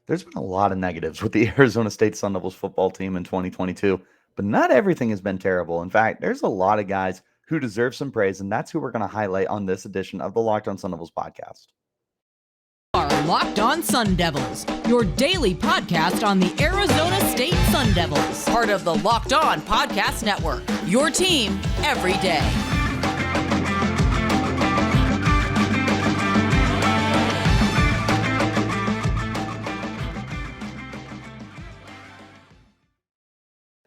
There's been a lot of negatives with the Arizona State Sun Devils football team in 2022, but not everything has been terrible. In fact, there's a lot of guys who deserve some praise, and that's who we're going to highlight on this edition of the Locked On Sun Devils podcast. Are Locked On Sun Devils, your daily podcast on the Arizona State Sun Devils, part of the Locked On Podcast Network, your team every day.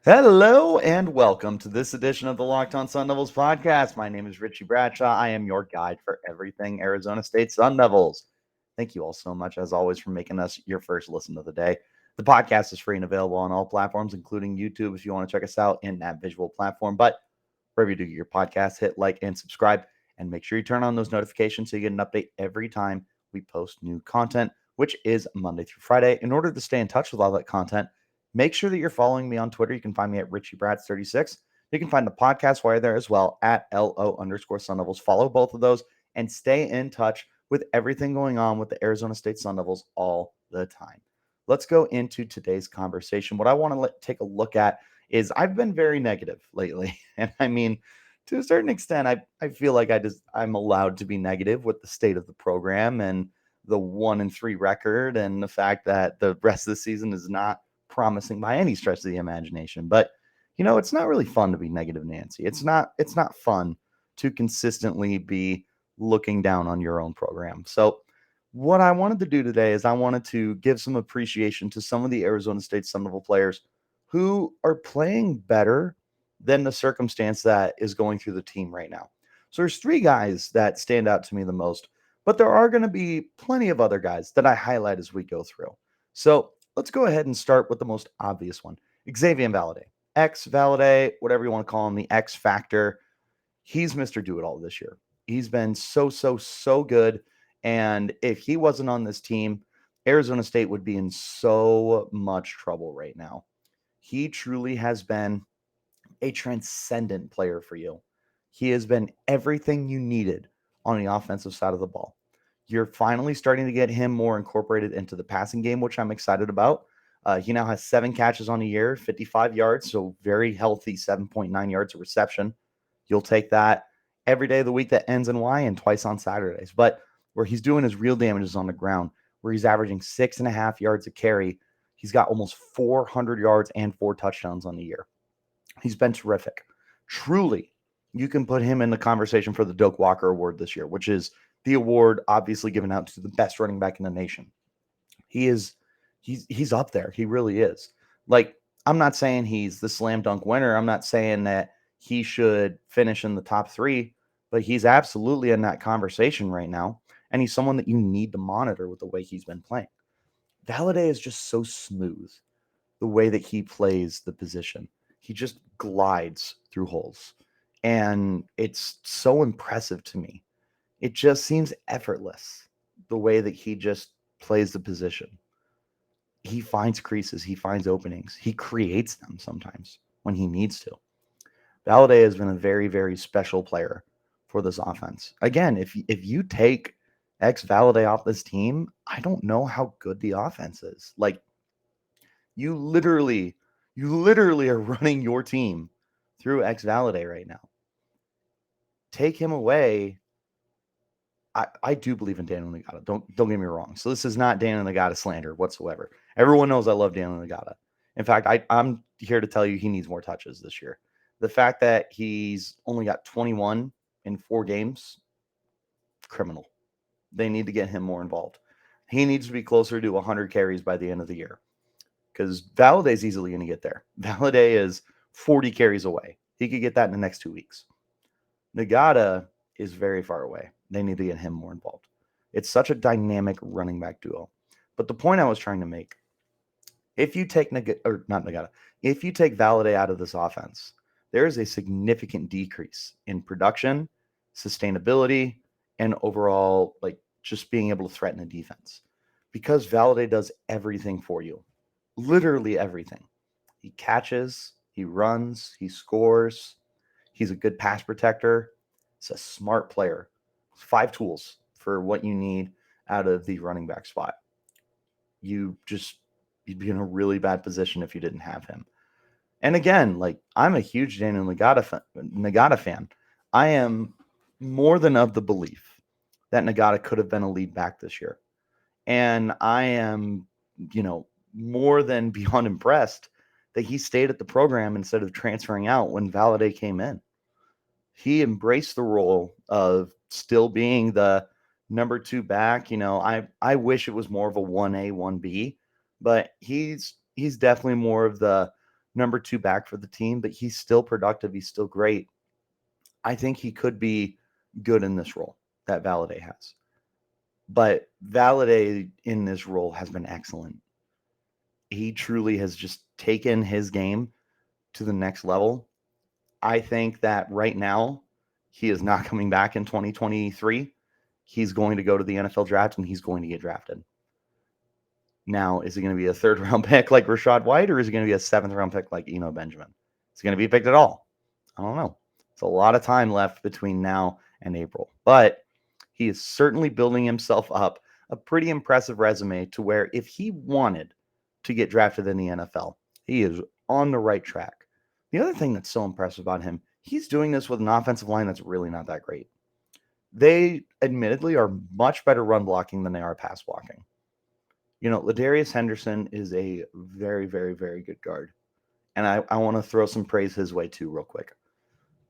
Hello and welcome to this edition of the Locked On Sun Devils podcast. My name is Richie Bradshaw. I am your guide for everything Arizona State Sun Devils. Thank you all so much, as always, for making us your first listen of the day. The podcast is free and available on all platforms, including YouTube, if you want to check us out in that visual platform. But wherever you do your podcast, hit like and subscribe, and make sure you turn on those notifications so you get an update every time we post new content, which is Monday through Friday. In order to stay in touch with all that content, make sure that you're following me on Twitter. You can find me at RichieBrats36. You can find the podcast while you're there as well at LO_Sun Devils. Follow both of those and stay in touch with everything going on with the Arizona State Sun Devils all the time. Let's go into today's conversation. What I want to take a look at is I've been very negative lately. And I mean, to a certain extent, I feel like I'm allowed to be negative with the state of the program and the 1-3 record and the fact that the rest of the season is not promising by any stretch of the imagination. But it's not really fun to be negative Nancy. It's not fun to consistently be looking down on your own program. So what I wanted to do today is I wanted to give some appreciation to some of the Arizona State Sun Devil players who are playing better than the circumstance that is going through the team right now. So there's three guys that stand out to me the most, but there are going to be plenty of other guys that I highlight as we go through. So let's go ahead and start with the most obvious one, Xazavian Valladay. Valladay, whatever you want to call him, the X Factor. He's Mr. Do-It-All this year. He's been so good. And if he wasn't on this team, Arizona State would be in so much trouble right now. He truly has been a transcendent player for you. He has been everything you needed on the offensive side of the ball. You're finally starting to get him more incorporated into the passing game, which I'm excited about. He now has 7 catches on the year, 55 yards, so very healthy 7.9 yards of reception. You'll take that every day of the week that ends in Y and twice on Saturdays. But where he's doing his real damage is on the ground, where he's averaging 6.5 yards a carry. He's got almost 400 yards and 4 touchdowns on the year. He's been terrific. Truly, you can put him in the conversation for the Doak Walker Award this year, which is the award obviously given out to the best running back in the nation. He's up there. He really is. Like, I'm not saying he's the slam dunk winner. I'm not saying that he should finish in the top 3, but he's absolutely in that conversation right now. And he's someone that you need to monitor with the way he's been playing. Valladay is just so smooth, the way that he plays the position. He just glides through holes. And it's so impressive to me. It just seems effortless, the way that he just plays the position. He finds creases. He finds openings. He creates them sometimes when he needs to. Valladay has been a very, very special player for this offense. Again, if you take Valladay off this team, I don't know how good the offense is. Like, you literally are running your team through Valladay right now. Take him away. I do believe in Daniel Nagata. Don't get me wrong. So this is not Daniel Nagata slander whatsoever. Everyone knows I love Daniel Nagata. In fact, I'm here to tell you he needs more touches this year. The fact that he's only got 21 in 4 games, criminal. They need to get him more involved. He needs to be closer to 100 carries by the end of the year, because Valladay's easily going to get there. Valladay is 40 carries away. He could get that in the next 2 weeks. Nagata is very far away. They need to get him more involved. It's such a dynamic running back duo. But the point I was trying to make, if you take if you take Valladay out of this offense, there is a significant decrease in production, sustainability, and overall, like, just being able to threaten the defense. Because Valladay does everything for you. Literally everything. He catches, he runs, he scores. He's a good pass protector. He's a smart player. 5 tools for what you need out of the running back spot. you'd be in a really bad position if you didn't have him. And again, like, I'm a huge Daniel Nagata fan. I am more than of the belief that Nagata could have been a lead back this year. And I am, more than beyond impressed that he stayed at the program instead of transferring out when Valladay came in. He embraced the role of still being the number 2 back. I wish it was more of a 1A, 1B, but he's definitely more of the number 2 back for the team, but he's still productive. He's still great. I think he could be good in this role that Valladay has. But Valladay in this role has been excellent. He truly has just taken his game to the next level. I think that right now he is not coming back in 2023. He's going to go to the NFL draft and he's going to get drafted. Now, is he going to be a 3rd round pick like Rachaad White, or is he going to be a 7th round pick like Eno Benjamin? Is he going to be picked at all? I don't know. It's a lot of time left between now and April, but he is certainly building himself up a pretty impressive resume to where if he wanted to get drafted in the NFL, he is on the right track. The other thing that's so impressive about him, he's doing this with an offensive line that's really not that great. They admittedly are much better run blocking than they are pass blocking. Ladarius Henderson is a very, very, very good guard. And I want to throw some praise his way too real quick.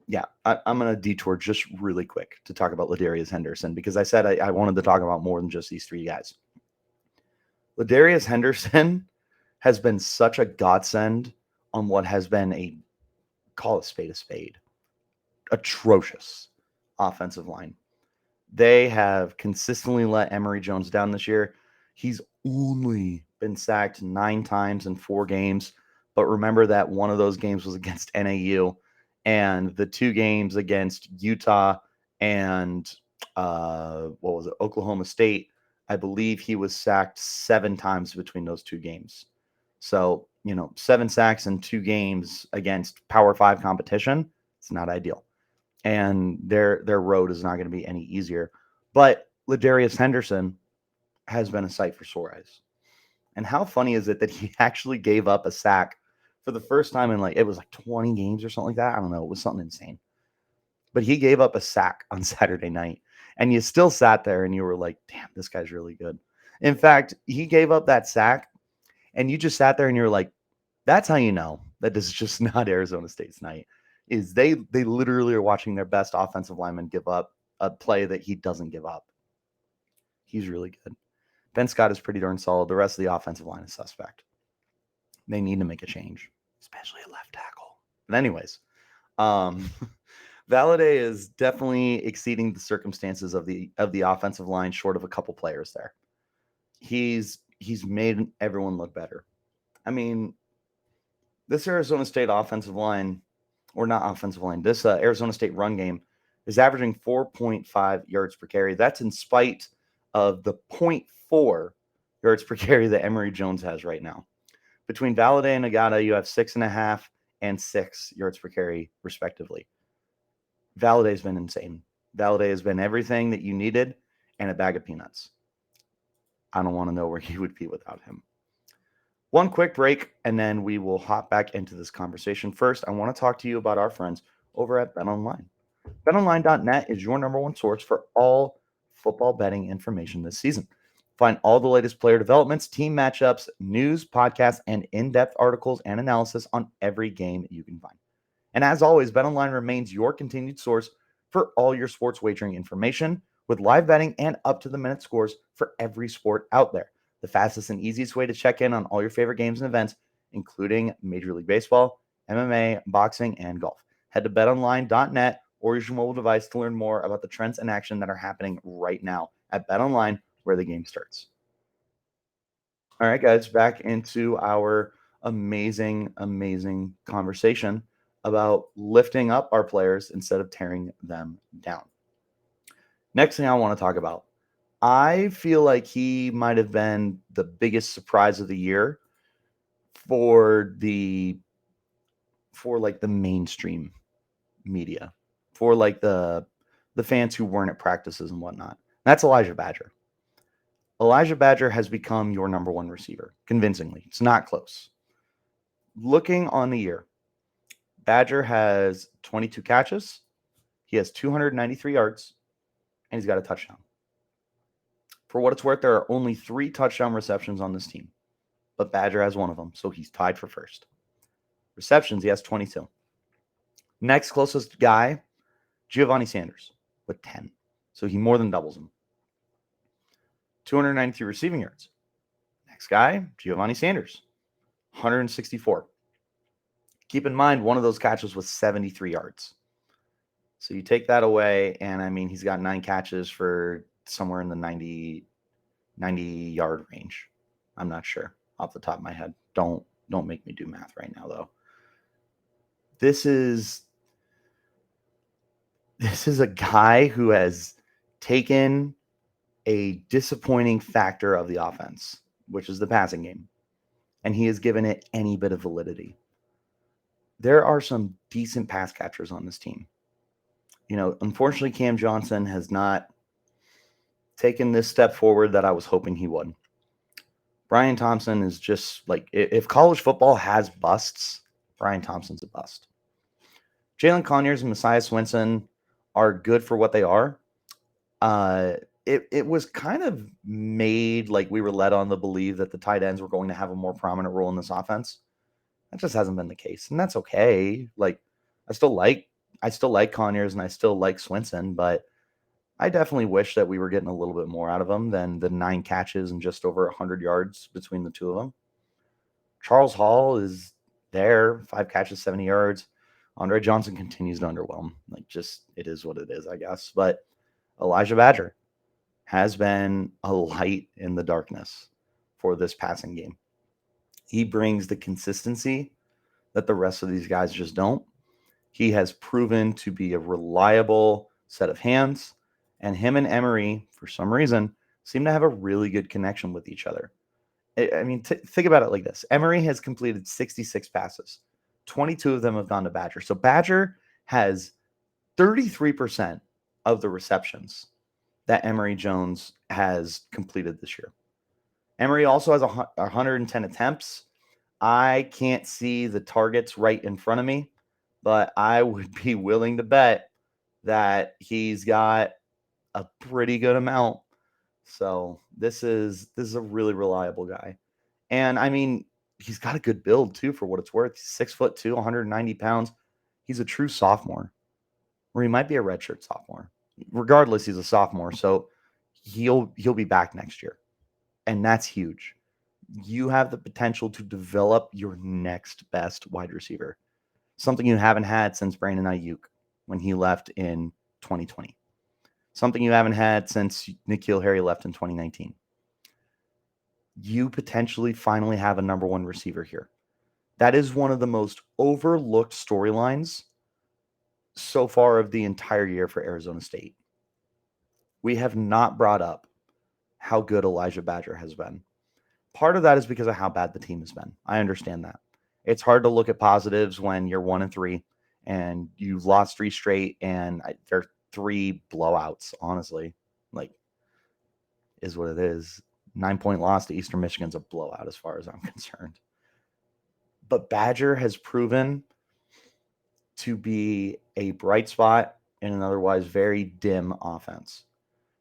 Yeah, I'm going to detour just really quick to talk about Ladarius Henderson because I said I wanted to talk about more than just these 3 guys. Ladarius Henderson has been such a godsend on what has been call a spade, atrocious offensive line. They have consistently let Emory Jones down this year. He's only been sacked 9 times in 4 games, but remember that one of those games was against NAU, and the 2 games against Utah and Oklahoma State, I believe he was sacked 7 times between those 2 games. So, 7 sacks in 2 games against Power 5 competition, it's not ideal. And their road is not going to be any easier. But Ladarius Henderson has been a sight for sore eyes. And how funny is it that he actually gave up a sack for the first time in it was 20 games or something like that? I don't know. It was something insane. But he gave up a sack on Saturday night. And you still sat there and you were like, damn, this guy's really good. In fact, he gave up that sack and you just sat there and you're like, that's how you know that this is just not Arizona State's night. Is they literally are watching their best offensive lineman give up a play that he doesn't give up. He's really good. Ben Scott is pretty darn solid. The rest of the offensive line is suspect. They need to make a change, especially at left tackle. But anyways, Valladay is definitely exceeding the circumstances of the offensive line, short of a couple players there. He's made everyone look better. I mean, this Arizona State offensive line, or not offensive line, this Arizona State run game is averaging 4.5 yards per carry. That's in spite of the 0.4 yards per carry that Emory Jones has right now. Between Valladay and Nagata, you have 6.5 and 6 yards per carry, respectively. Valladay's been insane. Valladay has been everything that you needed and a bag of peanuts. I don't want to know where you would be without him. One quick break, and then we will hop back into this conversation. First, I want to talk to you about our friends over at BetOnline. BetOnline.net is your number 1 source for all football betting information this season. Find all the latest player developments, team matchups, news, podcasts, and in-depth articles and analysis on every game you can find. And as always, BetOnline remains your continued source for all your sports wagering information with live betting and up-to-the-minute scores for every sport out there. The fastest and easiest way to check in on all your favorite games and events, including Major League Baseball, MMA, boxing, and golf. Head to betonline.net or use your mobile device to learn more about the trends and action that are happening right now at BetOnline, where the game starts. All right, guys, back into our amazing, amazing conversation about lifting up our players instead of tearing them down. Next thing I want to talk about, I feel like he might have been the biggest surprise of the year for the mainstream media, for the fans who weren't at practices and whatnot. That's Elijah Badger. Elijah Badger has become your number one receiver, convincingly. It's not close. Looking on the year, Badger has 22 catches. He has 293 yards, and he's got a touchdown. For what it's worth, there are only 3 touchdown receptions on this team, but Badger has one of them, so he's tied for first. Receptions, he has 22. Next closest guy, Giovanni Sanders, with 10. So he more than doubles him. 293 receiving yards. Next guy, Giovanni Sanders, 164. Keep in mind, one of those catches was 73 yards. So you take that away, and I mean, he's got 9 catches for somewhere in the 90-yard range. I'm not sure off the top of my head. Don't make me do math right now, though. This is a guy who has taken a disappointing factor of the offense, which is the passing game, and he has given it any bit of validity. There are some decent pass catchers on this team. You know, unfortunately, Cam Johnson has not taken this step forward that I was hoping he would. Brian Thompson is just like, if college football has busts, Brian Thompson's a bust. Jalen Conyers and Messiah Swinson are good for what they are. It was kind of made like we were led on to believe that the tight ends were going to have a more prominent role in this offense. That just hasn't been the case, and that's okay. Like, I still like Conyers and I still like Swinson, but I definitely wish that we were getting a little bit more out of them than the 9 catches and just over 100 yards between the two of them. Charles Hall is there, 5 catches, 70 yards. Andre Johnson continues to underwhelm. Like, just, it is what it is, I guess. But Elijah Badger has been a light in the darkness for this passing game. He brings the consistency that the rest of these guys just don't. He has proven to be a reliable set of hands, and him and Emery, for some reason, seem to have a really good connection with each other. I mean, think about it like this. Emery has completed 66 passes. 22 of them have gone to Badger. So Badger has 33% of the receptions that Emery Jones has completed this year. Emery also has 110 attempts. I can't see the targets right in front of me, but I would be willing to bet that he's got a pretty good amount. So this is a really reliable guy. And I mean, he's got a good build too, for what it's worth. He's 6'2", 190 pounds. He's a true sophomore, or he might be a redshirt sophomore. Regardless, he's a sophomore, so he'll be back next year. And that's huge. You have the potential to develop your next best wide receiver, something you haven't had since Brandon Ayuk when he left in 2020, something you haven't had since N'Keal Harry left in 2019. You potentially finally have a number one receiver here. That is one of the most overlooked storylines so far of the entire year for Arizona State. We have not brought up how good Elijah Badger has been. Part of that is because of how bad the team has been. I understand that. It's hard to look at positives when you're 1-3 and you've lost 3 straight, and there are 3 blowouts, honestly. Like, is what it is. 9-point loss to Eastern Michigan's a blowout as far as I'm concerned. But Badger has proven to be a bright spot in an otherwise very dim offense.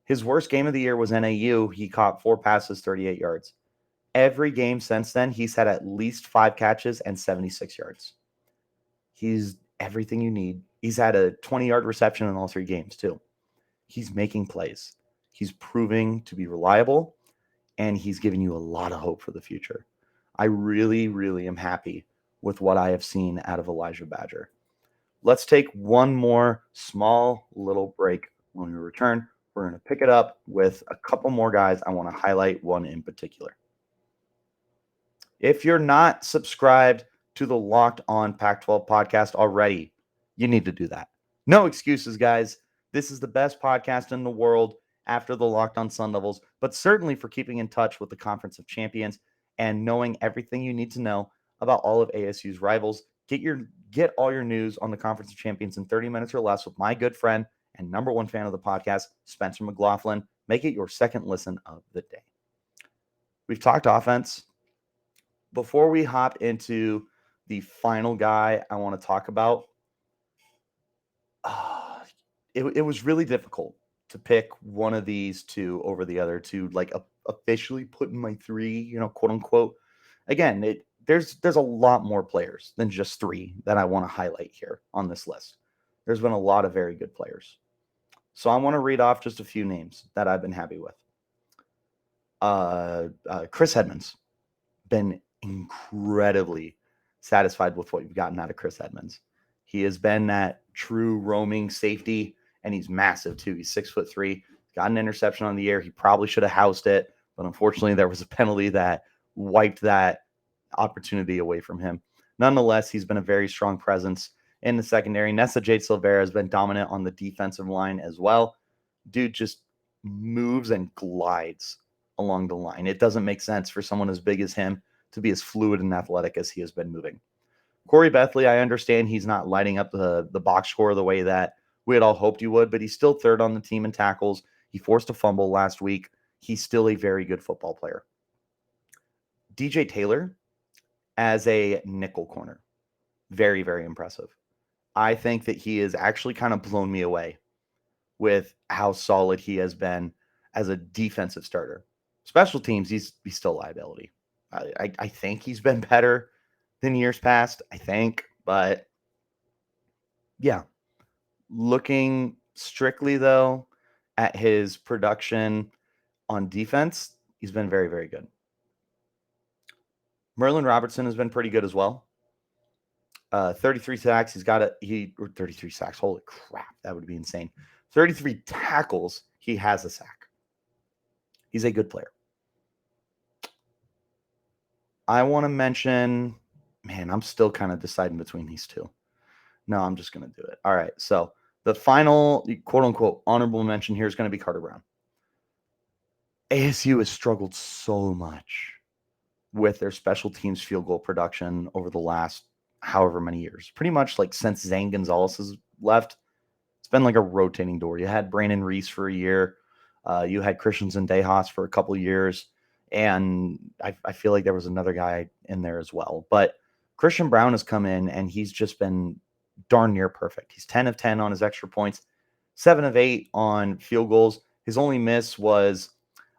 His worst game of the year was NAU. He caught 4 passes, 38 yards. Every game since then, he's had at least 5 catches and 76 yards. He's everything you need. He's had a 20-yard reception in all 3 games, too. He's making plays. He's proving to be reliable, and he's giving you a lot of hope for the future. I really, really am happy with what I have seen out of Elijah Badger. Let's take one more small little break. When we return, we're going to pick it up with a couple more guys. I want to highlight one in particular. If you're not subscribed to the Locked On Pac-12 podcast already, you need to do that. No excuses, guys. This is the best podcast in the world after the Locked On Sun Devils, but certainly for keeping in touch with the Conference of Champions and knowing everything you need to know about all of ASU's rivals. Get all your news on the Conference of Champions in 30 minutes or less with my good friend and number one fan of the podcast, Spencer McLaughlin. Make it your second listen of the day. We've talked offense. Before we hop into the final guy I want to talk about, it was really difficult to pick one of these two over the other two, like officially put in my three, quote unquote. Again, there's a lot more players than just three that I want to highlight here on this list. There's been a lot of very good players. So I want to read off just a few names that I've been happy with. Chris Edmonds, been incredibly satisfied with what you've gotten out of Chris Edmonds. He has been that true roaming safety, and he's massive too. He's 6'3", got an interception on the air. He probably should have housed it, but unfortunately there was a penalty that wiped that opportunity away from him. Nonetheless, he's been a very strong presence in the secondary. Nesta Jade Silvera has been dominant on the defensive line as well. Dude just moves and glides along the line. It doesn't make sense for someone as big as him to be as fluid and athletic as he has been moving. Corey Bethley, I understand he's not lighting up the box score the way that we had all hoped he would, but he's still third on the team in tackles. He forced a fumble last week. He's still a very good football player. DJ Taylor as a nickel corner. Very, very impressive. I think that he has actually kind of blown me away with how solid he has been as a defensive starter. Special teams, he's still a liability. I think he's been better than years past, I think. But, yeah. Looking strictly, though, at his production on defense, he's been very, very good. Merlin Robertson has been pretty good as well. 33 sacks. 33 sacks. Holy crap. That would be insane. 33 tackles. He has a sack. He's a good player. I want to mention, man, I'm still kind of deciding between these two. No, I'm just going to do it. All right. So the final quote unquote honorable mention here is going to be Carter Brown. ASU has struggled so much with their special teams field goal production over the last however many years. Pretty much like since Zane Gonzalez has left, it's been like a rotating door. You had Brandon Reese for a year. You had Christians and Dejas for a couple of years. And I feel like there was another guy in there as well. But Christian Brown has come in, and he's just been darn near perfect. He's 10 of 10 on his extra points, 7 of 8 on field goals. His only miss was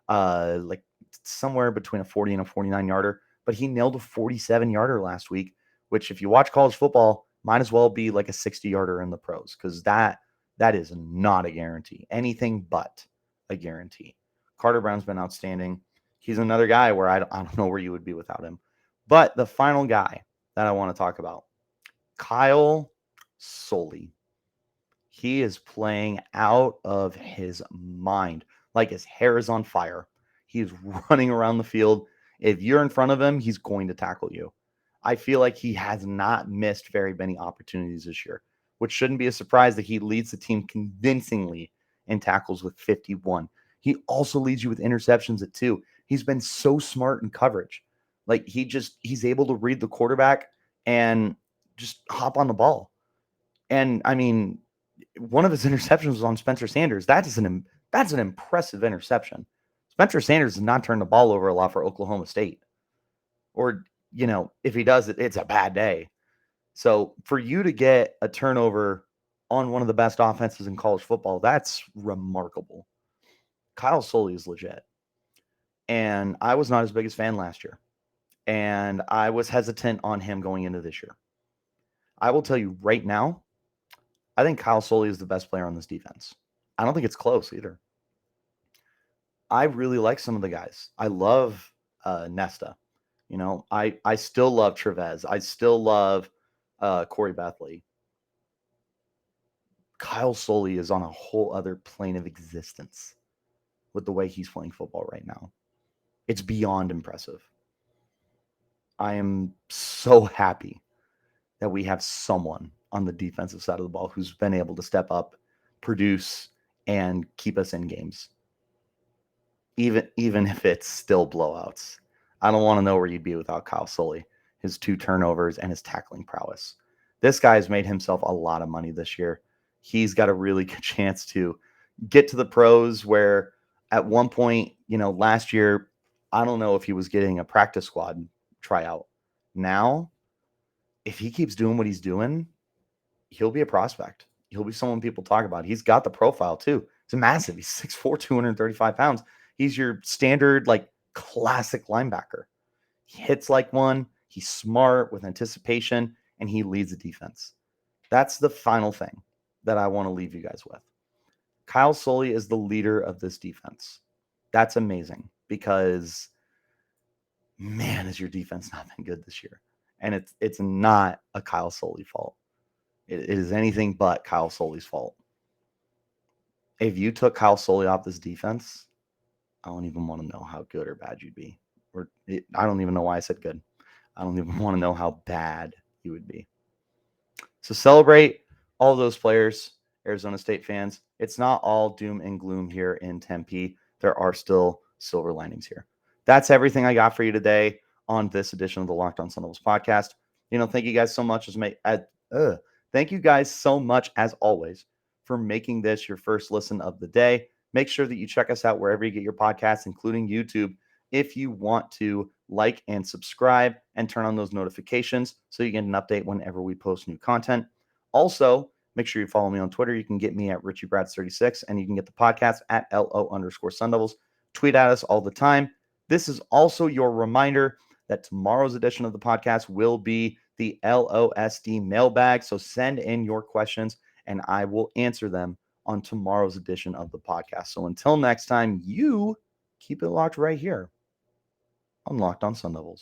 like somewhere between a 40 and a 49-yarder. But he nailed a 47-yarder last week, which if you watch college football, might as well be like a 60-yarder in the pros, because that is not a guarantee. Anything but a guarantee. Carter Brown's been outstanding. He's another guy where I don't know where you would be without him. But the final guy that I want to talk about, Kyle Soli. He is playing out of his mind. Like his hair is on fire. He's running around the field. If you're in front of him, he's going to tackle you. I feel like he has not missed very many opportunities this year, which shouldn't be a surprise that he leads the team convincingly in tackles with 51. He also leads you with interceptions at 2. He's been so smart in coverage. Like he's able to read the quarterback and just hop on the ball. And I mean, one of his interceptions was on Spencer Sanders. That's an impressive interception. Spencer Sanders does not turn the ball over a lot for Oklahoma State. Or, if he does it, it's a bad day. So for you to get a turnover on one of the best offenses in college football, that's remarkable. Kyle Soelle is legit. And I was not his biggest fan last year. And I was hesitant on him going into this year. I will tell you right now, I think Kyle Soelle is the best player on this defense. I don't think it's close either. I really like some of the guys. I love Nesta. I still love Trevez. I still love Corey Bethley. Kyle Soelle is on a whole other plane of existence with the way he's playing football right now. It's beyond impressive. I am so happy that we have someone on the defensive side of the ball who's been able to step up, produce, and keep us in games. Even if it's still blowouts. I don't want to know where you'd be without Kyle Soelle, his 2 turnovers, and his tackling prowess. This guy's made himself a lot of money this year. He's got a really good chance to get to the pros, where at one point, last year, I don't know if he was getting a practice squad tryout. Now, if he keeps doing what he's doing, he'll be a prospect. He'll be someone people talk about. He's got the profile too. He's massive. He's 6'4", 235 pounds. He's your standard, like, classic linebacker. He hits like one. He's smart with anticipation, and he leads the defense. That's the final thing that I want to leave you guys with. Kyle Soelle is the leader of this defense. That's amazing because, man, has your defense not been good this year. And it's not a Kyle Soelle fault. It is anything but Kyle Soley's fault. If you took Kyle Soelle off this defense, I don't even want to know how good or bad you'd be. I don't even know why I said good. I don't even want to know how bad you would be. So celebrate all those players, Arizona State fans. It's not all doom and gloom here in Tempe. There are still silver linings here. That's everything I got for you today on this edition of the Locked On Sun Devils podcast. Thank you guys so much thank you guys so much, as always, for making this your first listen of the day. Make sure that you check us out wherever you get your podcasts, including YouTube, if you want to like and subscribe and turn on those notifications so you get an update whenever we post new content. Also, make sure you follow me on Twitter. You can get me at Richie Bradshaw36, and you can get the podcast at LO_Sun Devils. Tweet at us all the time. This is also your reminder that tomorrow's edition of the podcast will be the LOSD mailbag. So send in your questions, and I will answer them on tomorrow's edition of the podcast. So until next time, you keep it locked right here on Locked On Sun Devils.